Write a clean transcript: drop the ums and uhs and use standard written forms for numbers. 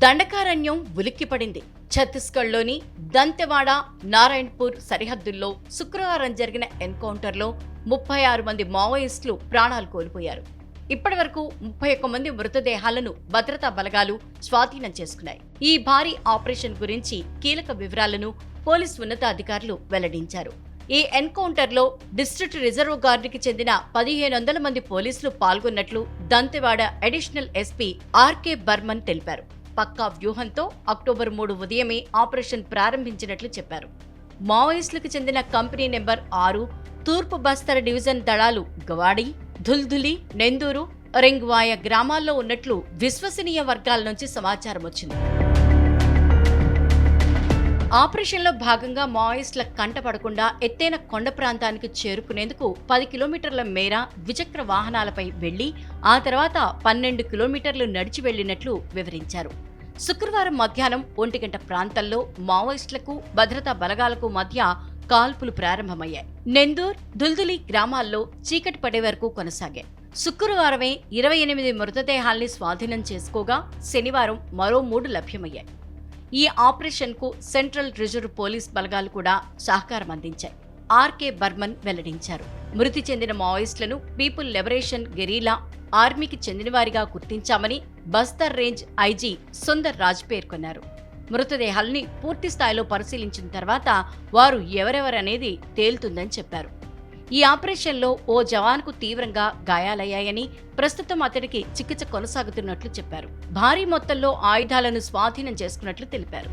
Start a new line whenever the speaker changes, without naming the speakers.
దండకారణ్యం ఉలిక్కిపడింది. ఛత్తీస్గఢ్లోని దంతెవాడ, నారాయణపూర్ సరిహద్దుల్లో శుక్రవారం జరిగిన ఎన్కౌంటర్లో 36 మంది మావోయిస్టులు ప్రాణాలు కోల్పోయారు. ఇప్పటివరకు 31 మంది మృతదేహాలను భద్రతా బలగాలు స్వాధీనం చేసుకున్నాయి. ఈ భారీ ఆపరేషన్ గురించి కీలక వివరాలను పోలీసు ఉన్నతాధికారులు వెల్లడించారు. ఈ ఎన్కౌంటర్లో డిస్ట్రిక్ట్ రిజర్వ్ గార్డుకి చెందిన 1500 మంది పోలీసులు పాల్గొన్నట్లు Dantewada additional SP RK Barman తెలిపారు. పక్కా వ్యూహంతో అక్టోబర్ 3 ఉదయమే ఆపరేషన్ ప్రారంభించినట్లు చెప్పారు. మావోయిస్టులకు చెందిన కంపెనీ నెంబర్ 6 తూర్పు బస్తర్ డివిజన్ దళాలు గవాడి, ధుల్ధులి, నెందూరు, రింగ్వాయ గ్రామాల్లో ఉన్నట్లు విశ్వసనీయ వర్గాల నుంచి సమాచారం వచ్చింది. ఆపరేషన్లో భాగంగా మావోయిస్టుల కంటపడకుండా ఎత్తైన కొండ ప్రాంతానికి చేరుకునేందుకు 10 కిలోమీటర్ల మేర ద్విచక్ర వాహనాలపై వెళ్లి ఆ తర్వాత 12 కిలోమీటర్లు నడిచి వెళ్లినట్లు వివరించారు. శుక్రవారం మధ్యాహ్నం 1 గంట ప్రాంతంలో మావోయిస్టులకు భద్రతా బలగాలకు మధ్య కాల్పులు ప్రారంభమయ్యాయి. నెందూర్, దుల్దులి గ్రామాల్లో చీకటి పడే వరకు కొనసాగాయి. శుక్రవారమే 28 మృతదేహాల్ని స్వాధీనం చేసుకోగా శనివారం మరో 3 లభ్యమయ్యాయి. ఈ ఆపరేషన్కు సెంట్రల్ రిజర్వ్ పోలీస్ బలగాలు కూడా సహకారం అందించాయి. ఆర్కే బర్మన్ వెల్లడించారు. మృతి చెందిన మావోయిస్టులను పీపుల్ లిబరేషన్ గెరీలా ఆర్మీకి చెందినవారిగా గుర్తించామని బస్తర్ రేంజ్ ఐజీ సుందర్ రాజ్ పేర్కొన్నారు. మృతదేహాల్ని పూర్తి స్థాయిలో పరిశీలించిన తర్వాత వారు ఎవరెవరనేది తేలుతుందని చెప్పారు. ఈ ఆపరేషన్లో ఓ జవాన్కు తీవ్రంగా గాయాలయ్యాయని, ప్రస్తుతం అతడికి చికిత్స కొనసాగుతున్నట్లు చెప్పారు. భారీ మొత్తంలో ఆయుధాలను స్వాధీనం చేసుకున్నట్లు తెలిపారు.